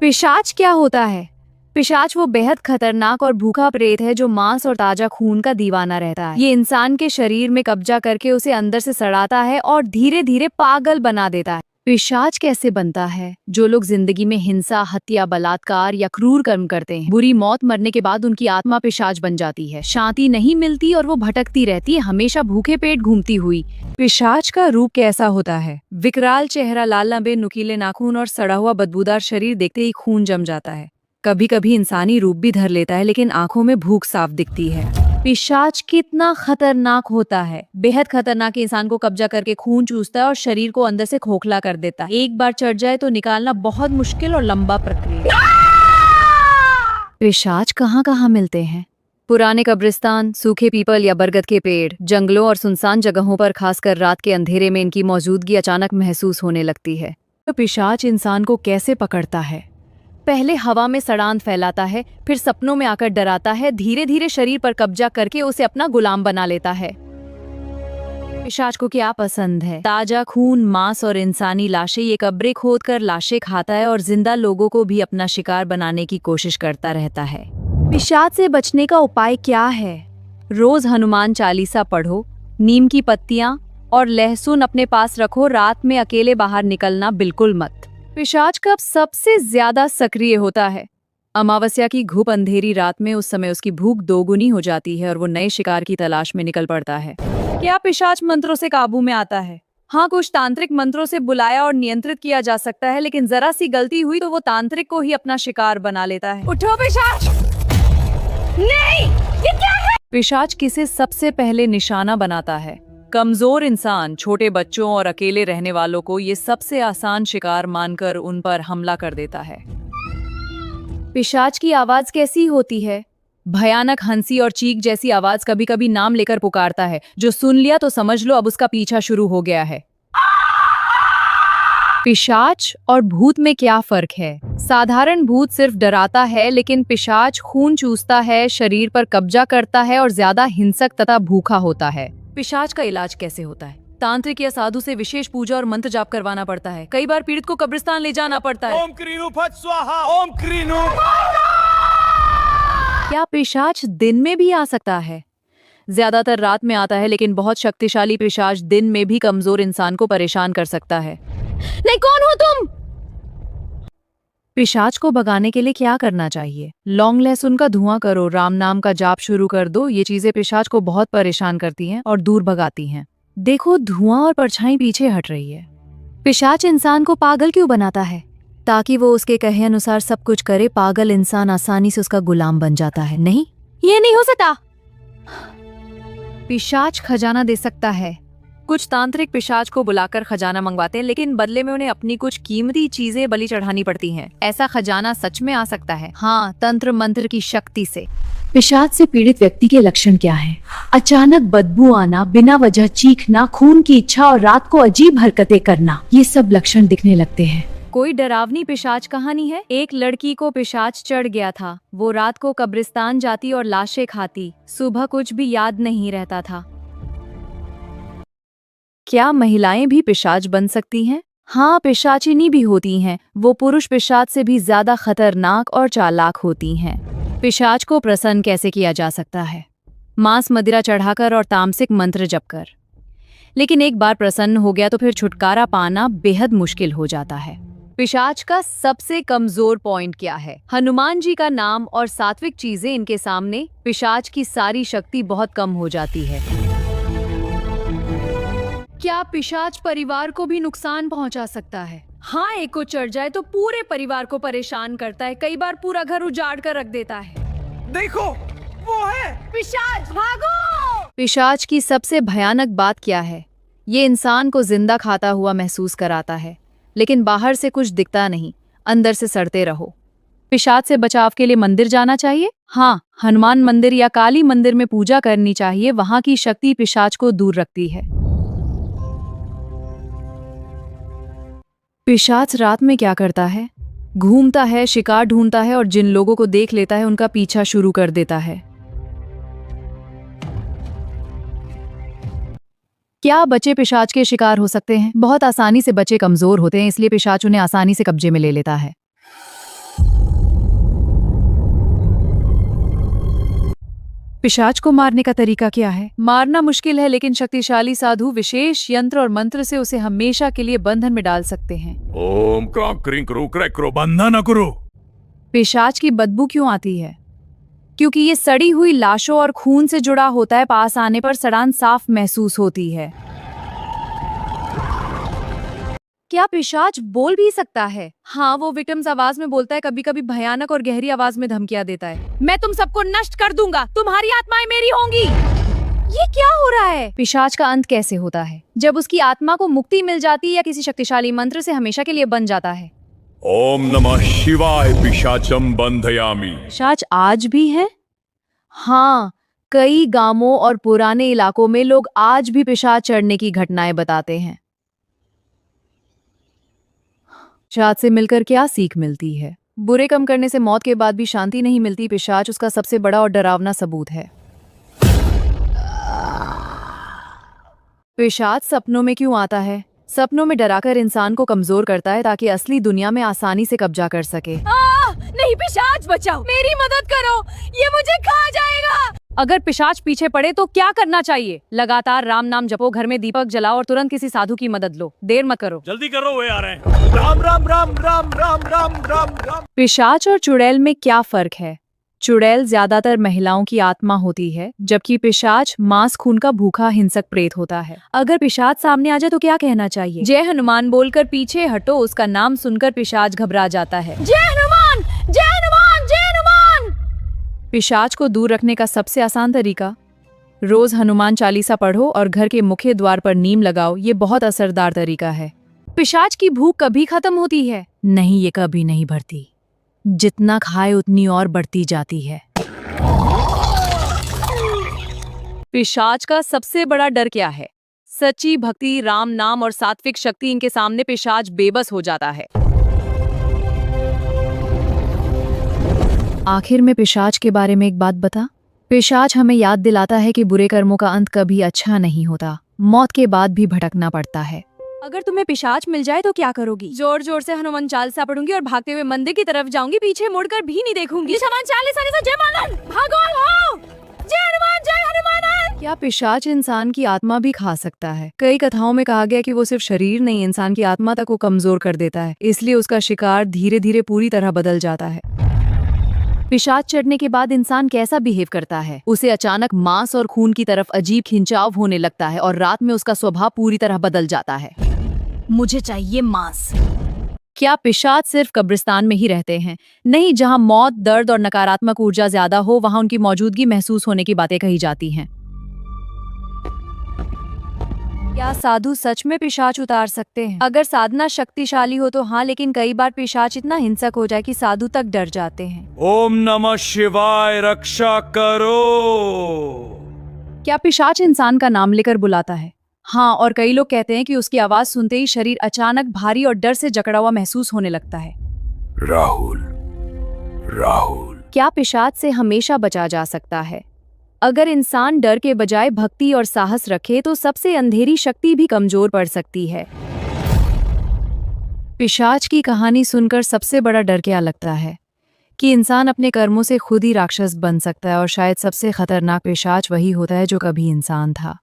पिशाच क्या होता है? पिशाच वो बेहद खतरनाक और भूखा प्रेत है जो मांस और ताजा खून का दीवाना रहता है। ये इंसान के शरीर में कब्जा करके उसे अंदर से सड़ाता है और धीरे धीरे पागल बना देता है। पिशाच कैसे बनता है? जो लोग जिंदगी में हिंसा, हत्या, बलात्कार या क्रूर कर्म करते हैं, बुरी मौत मरने के बाद उनकी आत्मा पिशाच बन जाती है। शांति नहीं मिलती और वो भटकती रहती है, हमेशा भूखे पेट घूमती हुई। पिशाच का रूप कैसा होता है? विकराल चेहरा, लाल लंबे नुकीले नाखून और सड़ा हुआ बदबूदार शरीर देखते ही खून जम जाता है। कभी कभी इंसानी रूप भी धर लेता है, लेकिन आंखों में भूख साफ दिखती है। पिशाच कितना खतरनाक होता है? बेहद खतरनाक। इंसान को कब्जा करके खून चूसता है और शरीर को अंदर से खोखला कर देता है। एक बार चढ़ जाए तो निकालना बहुत मुश्किल और लंबा प्रक्रिया। पिशाच कहाँ कहाँ मिलते हैं? पुराने कब्रिस्तान, सूखे पीपल या बरगद के पेड़, जंगलों और सुनसान जगहों पर खासकर रात के अंधेरे में इनकी मौजूदगी अचानक महसूस होने लगती है। तो पिशाच इंसान को कैसे पकड़ता है? पहले हवा में सड़ांध फैलाता है, फिर सपनों में आकर डराता है, धीरे धीरे शरीर पर कब्जा करके उसे अपना गुलाम बना लेता है। पिशाच को क्या पसंद है? ताजा खून, मांस और इंसानी लाशें। ये कब्रें खोदकर लाशें खाता है और जिंदा लोगों को भी अपना शिकार बनाने की कोशिश करता रहता है। पिशाच से बचने का उपाय क्या है? रोज हनुमान चालीसा पढ़ो, नीम की पत्तियां और लहसुन अपने पास रखो। रात में अकेले बाहर निकलना बिल्कुल मत। पिशाच कब सबसे ज्यादा सक्रिय होता है? अमावस्या की घुप अंधेरी रात में। उस समय उसकी भूख दोगुनी हो जाती है और वो नए शिकार की तलाश में निकल पड़ता है। क्या पिशाच मंत्रों से काबू में आता है? हाँ, कुछ तांत्रिक मंत्रों से बुलाया और नियंत्रित किया जा सकता है, लेकिन जरा सी गलती हुई तो वो तांत्रिक को ही अपना शिकार बना लेता है। उठो पिशाच! नहीं, ये क्या है? पिशाच किसे सबसे पहले निशाना बनाता है? कमजोर इंसान, छोटे बच्चों और अकेले रहने वालों को ये सबसे आसान शिकार मानकर उन पर हमला कर देता है। पिशाच की आवाज कैसी होती है? भयानक हंसी और चीख जैसी आवाज। कभी कभी नाम लेकर पुकारता है। जो सुन लिया तो समझ लो अब उसका पीछा शुरू हो गया है। पिशाच और भूत में क्या फर्क है? साधारण भूत सिर्फ डराता है, लेकिन पिशाच खून चूसता है, शरीर पर कब्जा करता है और ज्यादा हिंसक तथा भूखा होता है। पिशाच का इलाज कैसे होता है? तांत्रिक या साधु से विशेष पूजा और मंत्र जाप करवाना पड़ता है। कई बार पीड़ित को कब्रिस्तान ले जाना पड़ता है। ओम क्रीनु फट स्वाहा, ओम क्रीनु। क्या पिशाच दिन में भी आ सकता है? ज्यादातर रात में आता है, लेकिन बहुत शक्तिशाली पिशाच दिन में भी कमजोर इंसान को परेशान कर सकता है। नहीं, कौन हो तुम? पिशाच को भगाने के लिए क्या करना चाहिए? लौंग लहसुन का धुआं करो, राम नाम का जाप शुरू कर दो। ये चीजें पिशाच को बहुत परेशान करती हैं और दूर भगाती हैं। देखो, धुआं और परछाई पीछे हट रही है। पिशाच इंसान को पागल क्यों बनाता है? ताकि वो उसके कहे अनुसार सब कुछ करे। पागल इंसान आसानी से उसका गुलाम बन जाता है। नहीं, ये नहीं हो सकता। पिशाच खजाना दे सकता है। कुछ तांत्रिक पिशाच को बुलाकर खजाना मंगवाते हैं, लेकिन बदले में उन्हें अपनी कुछ कीमती चीजें बलि चढ़ानी पड़ती हैं। ऐसा खजाना सच में आ सकता है। हाँ, तंत्र मंत्र की शक्ति से। पिशाच से पीड़ित व्यक्ति के लक्षण क्या हैं? अचानक बदबू आना, बिना वजह चीखना, खून की इच्छा और रात को अजीब हरकतें करना, ये सब लक्षण दिखने लगते हैं। कोई डरावनी पिशाच कहानी है? एक लड़की को पिशाच चढ़ गया था। वो रात को कब्रिस्तान जाती और लाशें खाती। सुबह कुछ भी याद नहीं रहता था। क्या महिलाएं भी पिशाच बन सकती हैं? हाँ, पिशाचिनी भी होती हैं। वो पुरुष पिशाच से भी ज्यादा खतरनाक और चालाक होती हैं। पिशाच को प्रसन्न कैसे किया जा सकता है? मांस मदिरा चढ़ाकर और तामसिक मंत्र जप कर। लेकिन एक बार प्रसन्न हो गया तो फिर छुटकारा पाना बेहद मुश्किल हो जाता है। पिशाच का सबसे कमजोर पॉइंट क्या है? हनुमान जी का नाम और सात्विक चीजें इनके सामने पिशाच की सारी शक्ति बहुत कम हो जाती है। क्या पिशाच परिवार को भी नुकसान पहुंचा सकता है? हाँ, एक को चढ़ जाए तो पूरे परिवार को परेशान करता है। कई बार पूरा घर उजाड़ कर रख देता है। देखो, वो है पिशाच, भागो! पिशाच की सबसे भयानक बात क्या है? ये इंसान को जिंदा खाता हुआ महसूस कराता है, लेकिन बाहर से कुछ दिखता नहीं, अंदर से सड़ते रहो। पिशाच से बचाव के लिए मंदिर जाना चाहिए। हाँ, हनुमान मंदिर या काली मंदिर में पूजा करनी चाहिए। वहां की शक्ति पिशाच को दूर रखती है। पिशाच रात में क्या करता है? घूमता है, शिकार ढूंढता है और जिन लोगों को देख लेता है उनका पीछा शुरू कर देता है। क्या बच्चे पिशाच के शिकार हो सकते हैं? बहुत आसानी से। बच्चे कमजोर होते हैं, इसलिए पिशाच उन्हें आसानी से कब्जे में ले लेता है। पिशाच को मारने का तरीका क्या है? मारना मुश्किल है, लेकिन शक्तिशाली साधु विशेष यंत्र और मंत्र से उसे हमेशा के लिए बंधन में डाल सकते हैं। ओम क्रांक क्रिंक करो क्रैक करो बंधा न करो। पिशाच की बदबू क्यों आती है? क्योंकि ये सड़ी हुई लाशों और खून से जुड़ा होता है। पास आने पर सड़ान साफ महसूस होती है। क्या पिशाच बोल भी सकता है? हाँ, वो विक्टिम्स आवाज में बोलता है, कभी कभी भयानक और गहरी आवाज में धमकियां देता है। मैं तुम सबको नष्ट कर दूंगा, तुम्हारी आत्माएं मेरी होंगी। ये क्या हो रहा है? पिशाच का अंत कैसे होता है? जब उसकी आत्मा को मुक्ति मिल जाती है या किसी शक्तिशाली मंत्र से हमेशा के लिए बन जाता है। ओम नमः शिवाय पिशाचम बंधयामि। पिशाच आज भी है? हाँ, कई गांवों और पुराने इलाकों में लोग आज भी पिशाच चढ़ने की घटनाएं बताते हैं। पिशाच से मिलकर क्या सीख मिलती है? बुरे कम करने से मौत के बाद भी शांति नहीं मिलती। पिशाच उसका सबसे बड़ा और डरावना सबूत है। पिशाच सपनों में क्यों आता है? सपनों में डराकर इंसान को कमजोर करता है ताकि असली दुनिया में आसानी से कब्जा कर सके। नहीं, पिशाच बचाओ, मेरी मदद करो, ये मुझे खा जाएगा। अगर पिशाच पीछे पड़े तो क्या करना चाहिए? लगातार राम नाम जपो, घर में दीपक जलाओ और तुरंत किसी साधु की मदद लो। देर मत करो। जल्दी करो, वे आ रहे हैं। राम राम राम राम राम राम राम राम। पिशाच और चुड़ैल में क्या फर्क है? चुड़ैल ज्यादातर महिलाओं की आत्मा होती है, जबकि पिशाच मांस खून का भूखा हिंसक प्रेत होता है। अगर पिशाच सामने आ जाए तो क्या कहना चाहिए? जय हनुमान बोलकर पीछे हटो। उसका नाम सुनकर पिशाच घबरा जाता है। जय हनुमान, जय हनुमान, जय हनुमान। पिशाच को दूर रखने का सबसे आसान तरीका, रोज हनुमान चालीसा पढ़ो और घर के मुख्य द्वार पर नीम लगाओ। ये बहुत असरदार तरीका है। पिशाच की भूख कभी खत्म होती है? नहीं, ये कभी नहीं भरती। जितना खाए उतनी और बढ़ती जाती है। पिशाच का सबसे बड़ा डर क्या है? सच्ची भक्ति, राम नाम और सात्विक शक्ति, इनके सामने पिशाच बेबस हो जाता है। आखिर में पिशाच के बारे में एक बात बता। पिशाच हमें याद दिलाता है कि बुरे कर्मों का अंत कभी अच्छा नहीं होता। मौत के बाद भी भटकना पड़ता है। अगर तुम्हें पिशाच मिल जाए तो क्या करोगी? जोर जोर से हनुमान चालीसा पढ़ूंगी और भागते हुए मंदिर की तरफ जाऊंगी। पीछे मुड़कर भी नहीं देखूंगी। हनुमान चालीसा, जय मालन, भागो हो, जय हनुमान, जय हनुमान। क्या पिशाच इंसान की आत्मा भी खा सकता है? कई कथाओं में कहा गया कि वो सिर्फ शरीर नहीं, इंसान की आत्मा तक को कमजोर कर देता है। इसलिए उसका शिकार धीरे धीरे पूरी तरह बदल जाता है। पिशाच चढ़ने के बाद इंसान कैसा बिहेव करता है? उसे अचानक मांस और खून की तरफ अजीब खिंचाव होने लगता है और रात में उसका स्वभाव पूरी तरह बदल जाता है। मुझे चाहिए मांस। क्या पिशाच सिर्फ कब्रिस्तान में ही रहते हैं? नहीं, जहां मौत, दर्द और नकारात्मक ऊर्जा ज्यादा हो वहां उनकी मौजूदगी महसूस होने की बातें कही जाती हैं। क्या साधु सच में पिशाच उतार सकते हैं? अगर साधना शक्तिशाली हो तो हाँ, लेकिन कई बार पिशाच इतना हिंसक हो जाए कि साधु तक डर जाते हैं। ओम नमः शिवाय रक्षा करो। क्या पिशाच इंसान का नाम लेकर बुलाता है? हाँ, और कई लोग कहते हैं कि उसकी आवाज सुनते ही शरीर अचानक भारी और डर से जकड़ा हुआ महसूस होने लगता है। राहुल, राहुल। क्या पिशाच से हमेशा बचा जा सकता है? अगर इंसान डर के बजाय भक्ति और साहस रखे तो सबसे अंधेरी शक्ति भी कमजोर पड़ सकती है। पिशाच की कहानी सुनकर सबसे बड़ा डर क्या लगता है? कि इंसान अपने कर्मों से खुद ही राक्षस बन सकता है, और शायद सबसे खतरनाक पिशाच वही होता है जो कभी इंसान था।